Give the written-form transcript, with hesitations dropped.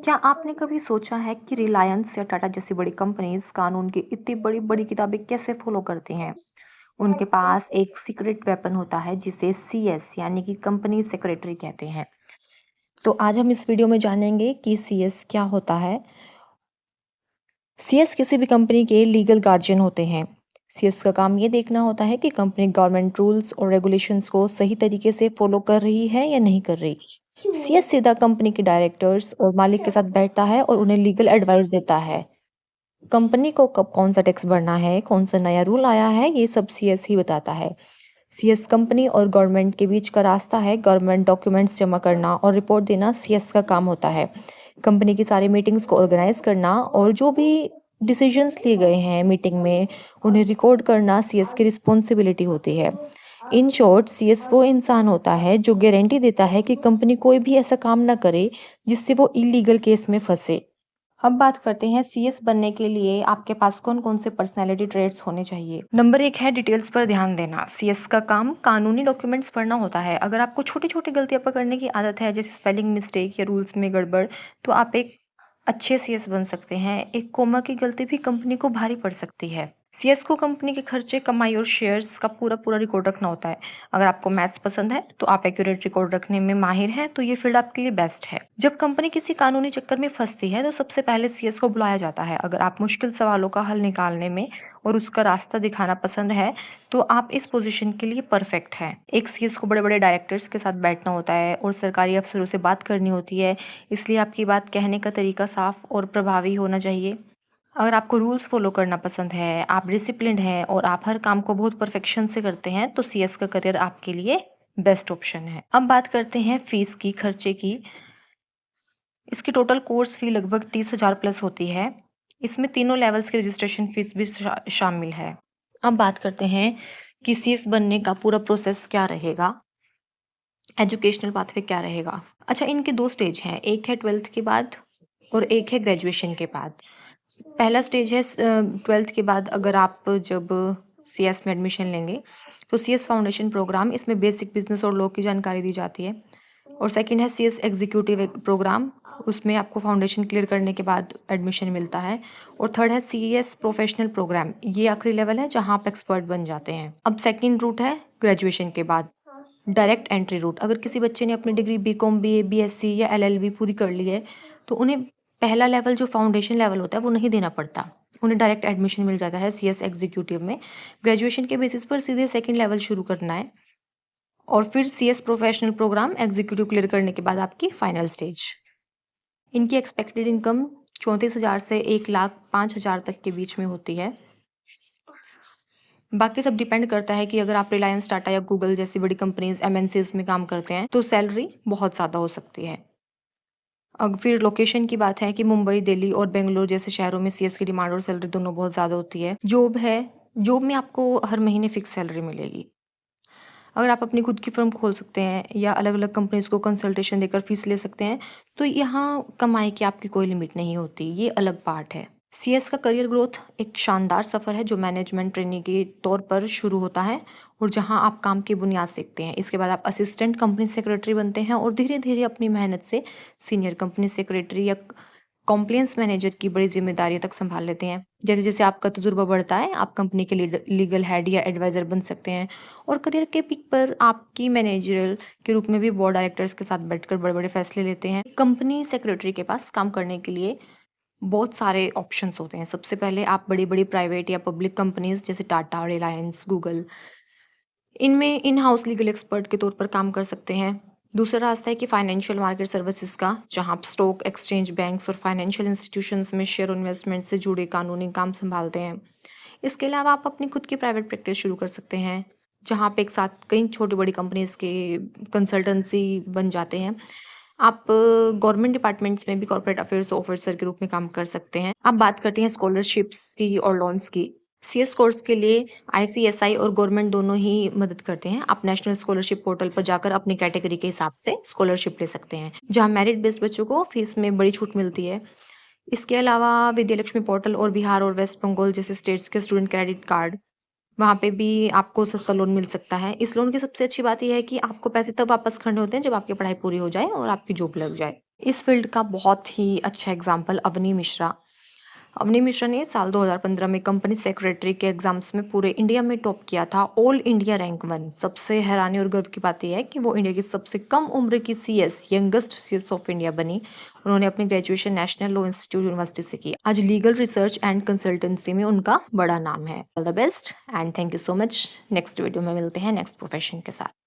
क्या आपने कभी सोचा है कि रिलायंस या टाटा जैसी बड़ी कंपनीज कानून की इतनी बड़ी-बड़ी किताबें कैसे फॉलो करती हैं? उनके पास एक सीक्रेट वेपन होता है जिसे सीएस यानी कि कंपनी सेक्रेटरी कहते हैं। तो आज हम इस वीडियो में जानेंगे कि सीएस क्या होता है। सीएस किसी भी कंपनी के लीगल गार्जियन होते हैं। सीएस का काम ये देखना होता है कि कंपनी गवर्नमेंट रूल्स और रेगुलेशंस को सही तरीके से फॉलो कर रही है या नहीं कर रही। सीएस सीधा कंपनी के डायरेक्टर्स और मालिक के साथ बैठता है और उन्हें लीगल एडवाइस देता है। कंपनी को कब कौन सा टैक्स भरना है, कौन सा नया रूल आया है, ये सब सीएस ही बताता है। सीएस कंपनी और गवर्नमेंट के बीच का रास्ता है। गवर्नमेंट डॉक्यूमेंट्स जमा करना और रिपोर्ट देना सीएस का काम होता है। कंपनी की सारी मीटिंग्स को ऑर्गेनाइज करना और जो भी डिसीजंस लिए गए हैं मीटिंग में उन्हें रिकॉर्ड करना सीएस की रिस्पॉन्सिबिलिटी होती है। इन शॉर्ट सीएस वो इंसान होता है जो गारंटी देता है कि कंपनी कोई भी ऐसा काम ना करे जिससे वो इलीगल केस में फंसे। अब बात करते हैं सीएस बनने के लिए आपके पास कौन-कौन से पर्सनैलिटी ट्रेट्स होने चाहिए। नंबर 1 है डिटेल्स पर ध्यान देना। सीएस का काम कानूनी डॉक्यूमेंट्स पढ़ना होता है। अगर आपको छोटी-छोटी गलतियाँ पकड़ने की आदत है जैसे स्पेलिंग मिस्टेक या रूल्स में गड़बड़, तो आप एक अच्छे सीएस बन सकते हैं। एक कोमा की गलती भी कंपनी को भारी पड़ सकती है। सीएस को कंपनी के खर्चे, कमाई और शेयर्स का पूरा-पूरा रिकॉर्ड रखना होता है। अगर आपको मैथ्स पसंद है, तो आप एक्यूरेट रिकॉर्ड रखने में माहिर हैं, तो ये फील्ड आपके लिए बेस्ट है। जब कंपनी किसी कानूनी चक्कर में फंसती है, तो सबसे पहले सीएस को बुलाया जाता है। अगर आप मुश्किल सवालों का हल निकालने में और उसका रास्ता दिखाना पसंद है, तो आप इस पोजीशन के लिए परफेक्ट हैं। एक सीएस को बड़े-बड़े डायरेक्टर्स के साथ बैठना होता है और सरकारी अफसरों से बात करनी होती है, इसलिए आपकी बात कहने का तरीका साफ और प्रभावी होना चाहिए। अगर आपको रूल्स फॉलो करना पसंद है, आप डिसिप्लिन्ड हैं और आप हर काम को बहुत परफेक्शन से करते हैं, तो सीएस का करियर आपके लिए बेस्ट ऑप्शन है। अब बात करते हैं फीस की, खर्चे की। इसकी टोटल कोर्स फी लगभग 30,000 प्लस होती है। इसमें तीनों लेवल्स की रजिस्ट्रेशन फीस भी शामिल है। अब बात करते हैं कि सीएस बनने का पूरा प्रोसेस क्या रहेगा, एजुकेशनल पाथवे क्या रहेगा। अच्छा, इनके 2 स्टेज हैं, एक है 12th के बाद और एक है ग्रेजुएशन के बाद। पहला स्टेज है 12th के बाद अगर आप जब सीएस में एडमिशन लेंगे, तो सीएस फाउंडेशन प्रोग्राम, इसमें बेसिक बिज़नेस और लॉ की जानकारी दी जाती है। और सेकंड है सीएस एग्जीक्यूटिव एक प्रोग्राम, उसमें आपको फाउंडेशन क्लियर करने के बाद एडमिशन मिलता है। और थर्ड है सीएस प्रोफेशनल प्रोग्राम, ये आखिरी लेवल है जहाँ आप एक्सपर्ट बन जाते हैं। अब सेकंड रूट है ग्रेजुएशन के बाद, डायरेक्ट एंट्री रूट। अगर किसी बच्चे ने अपनी डिग्री बीकॉम, बीए, बीएससी या एलएलबी पूरी कर ली है, तो उन्हें पहला लेवल जो फाउंडेशन लेवल होता है वो नहीं देना पड़ता। उन्हें डायरेक्ट एडमिशन मिल जाता है सीएस एग्जीक्यूटिव में। ग्रेजुएशन के बेसिस पर सीधे सेकंड लेवल शुरू करना है और फिर CS professional program executive clear करने के बाद आपकी फाइनल स्टेज। इनकी एक्सपेक्टेड इनकम 34,000 से 1,05,000 तक के बीच में होती है। बाकी सब डिपेंड करता है कि अगर आप रिलायंस, टाटा या गूगल जैसी बड़ी कंपनीज एमएनसीज में काम करते हैं, तो सैलरी बहुत ज़्यादा हो सकती है। अब फिर लोकेशन की बात है कि मुंबई, दिल्ली और बेंगलुरु जैसे शहरों में सीएस की डिमांड और सैलरी दोनों बहुत ज़्यादा होती है। जॉब में आपको हर महीने फिक्स सैलरी मिलेगी। अगर आप अपनी खुद की फर्म खोल सकते हैं या अलग-अलग कंपनीज़ को कंसल्टेशन देकर फीस ले सकते हैं, तो यहाँ कमाई की आपकी कोई लिमिट नहीं होती, ये अलग पार्ट है। सीएस का करियर ग्रोथ एक शानदार सफ़र है जो मैनेजमेंट ट्रेनी के तौर पर शुरू होता है और जहाँ आप काम की बुनियाद सीखते हैं। इसके बाद आप असिस्टेंट कंपनी सेक्रेटरी बनते हैं और धीरे-धीरे अपनी मेहनत से सीनियर कंपनी सेक्रेटरी या कॉम्प्लायंस मैनेजर की बड़ी ज़िम्मेदारियाँ तक सँभाल लेते हैं। जैसे-जैसे आपका तजुर्बा बढ़ता है, आप कंपनी के लीगल हेड या एडवाइज़र बन सकते हैं और करियर के पीक पर आपकी मैनेजरियल के रूप में भी बोर्ड डायरेक्टर्स के साथ बैठकर बड़े-बड़े फैसले लेते हैं। कंपनी सेक्रेटरी के पास काम करने के लिए बहुत सारे ऑप्शंस होते हैं। सबसे पहले आप बड़ी-बड़ी प्राइवेट या पब्लिक कंपनीज़ जैसे टाटा, रिलायंस, गूगल, इनमें इन हाउस लीगल एक्सपर्ट के तौर पर काम कर सकते हैं। दूसरा रास्ता है कि फाइनेंशियल मार्केट सर्विसेज का, जहाँ आप स्टॉक एक्सचेंज, बैंक्स और फाइनेंशियल इंस्टीट्यूशंस में शेयर इन्वेस्टमेंट से जुड़े कानूनी काम संभालते हैं। इसके अलावा आप अपनी खुद की प्राइवेट प्रैक्टिस शुरू कर सकते हैं, जहाँ आप एक साथ कई छोटी-बड़ी कंपनीज़ के कंसल्टेंसी बन जाते हैं। आप गवर्नमेंट डिपार्टमेंट्स में भी कॉर्पोरेट अफेयर्स ऑफिसर के रूप में काम कर सकते हैं। अब बात करते हैं स्कॉलरशिप्स की और लोन्स की। सीएस कोर्स के लिए आईसीएसआई और गवर्नमेंट दोनों ही मदद करते हैं। आप नेशनल स्कॉलरशिप पोर्टल पर जाकर अपनी कैटेगरी के हिसाब से स्कॉलरशिप ले सकते हैं, जहाँ मेरिट बेस्ड बच्चों को फीस में बड़ी छूट मिलती है। इसके अलावा विद्यालक्ष्मी पोर्टल और बिहार और वेस्ट बंगाल जैसे स्टेट्स के स्टूडेंट क्रेडिट कार्ड, वहाँ पे भी आपको सस्ता लोन मिल सकता है। इस लोन की सबसे अच्छी बात ये है कि आपको पैसे तब वापस करने होते हैं जब आपकी पढ़ाई पूरी हो जाए और आपकी जॉब लग जाए। इस फील्ड का बहुत ही अच्छा एग्जाम्पल अवनी मिश्रा। अवनी मिश्रा ने साल 2015 में कंपनी सेक्रेटरी के एग्जाम्स में पूरे इंडिया में टॉप किया था, ऑल इंडिया रैंक 1। सबसे हैरानी और गर्व की बात यह है कि वो इंडिया की सबसे कम उम्र की CS, youngest CS of India बनी। उन्होंने अपनी graduation national law institute university से की। आज लीगल रिसर्च एंड कंसल्टेंसी में उनका बड़ा नाम है। All the best and thank you so much. Next video में मिलते हैं नेक्स्ट प्रोफेशन के साथ।